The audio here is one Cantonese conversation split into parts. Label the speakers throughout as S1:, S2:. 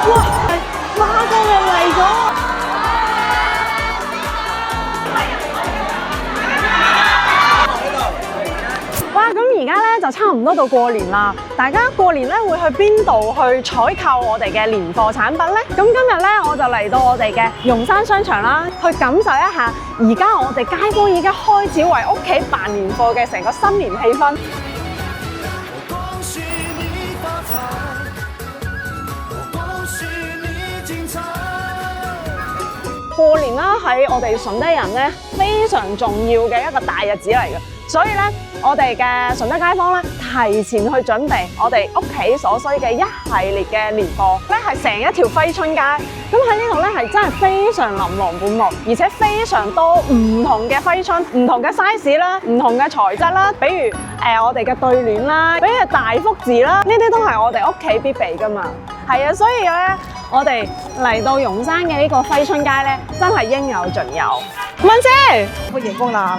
S1: 哇，孖哥嘅嚟咗！哇，咁而家咧就差唔多到過年啦。大家過年咧會去邊度去採購我哋嘅年貨產品咧？咁今日咧我就嚟到我哋嘅容山商場啦，去感受一下而家我哋街坊已經開始為屋企辦年貨嘅成個新年氣氛。過年啦，喺我哋順德人咧非常重要嘅一個大日子嚟嘅，所以咧我哋嘅順德街坊咧提前去準備我哋屋企所需嘅一系列嘅年貨，咧係成一條揮春街。咁喺呢度咧係真係非常琳琅滿目，而且非常多唔同嘅揮春、唔同嘅 size 啦、唔同嘅材質啦，比如我哋嘅對聯啦，比如大福字啦，呢啲都係我哋屋企必備噶嘛。係啊，所以咧我哋嚟到容山嘅呢個揮春街咧，真係應有盡有。文姐，
S2: 歡迎光臨，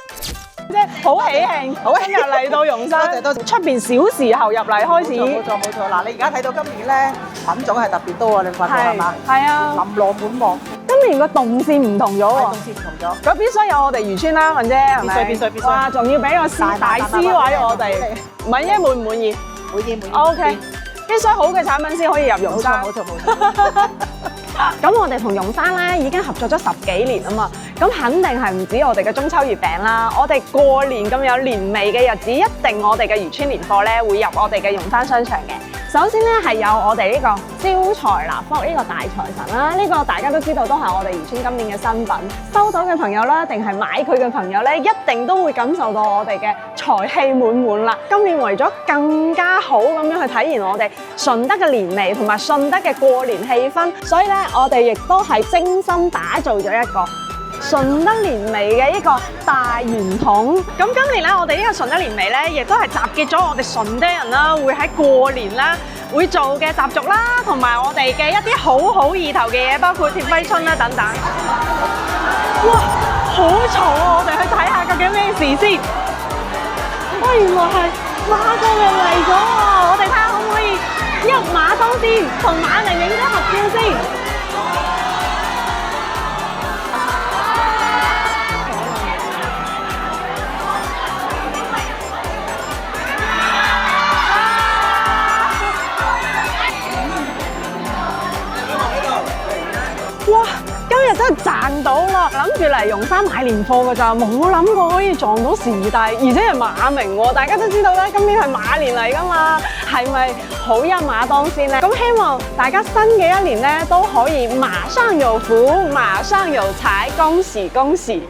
S1: 即係好喜慶，今日嚟到容山，
S2: 多謝。
S1: 出邊小時候入嚟開始，
S2: 冇錯。嗱，你而家睇到今年咧品種係特別多啊，你發覺係嘛？
S1: 係啊，
S2: 琳琅滿目。
S1: 今年個動線唔同咗喎，
S2: 動線唔同咗。
S1: 咁必須有我哋漁村啦，文姐係咪？必須。哇，仲要俾個大師位我哋，文姐滿唔滿意？
S2: 滿意。
S1: OK， 必須好嘅產品先可以入容山。
S2: 冇錯。
S1: 咁我哋同容山咧已經合作咗10幾年啊嘛，咁肯定係唔止我哋嘅中秋月餅啦，我哋過年咁有年味嘅日子，一定我哋嘅漁村年貨咧會入我哋嘅容山商場嘅。首先咧係有我哋呢個招財納福呢個大財神啦，呢個大家都知道都係我哋漁村今年嘅新品。收到嘅朋友啦，定係買佢嘅朋友咧，一定都會感受到我哋嘅財氣滿滿啦。今年為咗更加好咁樣去體現我哋順德嘅年味同埋順德嘅過年氣氛，所以咧我哋亦都係精心打造咗一個順德年味嘅一個大圓筒。咁今年咧，我哋呢個順德年味咧，亦都係集結咗我哋順德人啦，會喺過年啦會做嘅習俗啦，同埋我哋嘅一啲好意頭嘅嘢，包括貼揮春啦等等。哇，好嘈啊！我哋去睇下究竟咩事先。哇，原來係孖哥嘅嚟咗啊！我哋睇下可唔可以一馬當先，同馬玲影張合照先。哇！今日真係賺到啦！諗住嚟容山買年貨㗎咋，冇諗過可以撞到時帝，而且係馬名喎。大家都知道咧，今年係馬年嚟㗎嘛，係咪好一馬當先咧？咁希望大家新嘅一年咧都可以馬上有福，馬上有財，恭喜恭喜！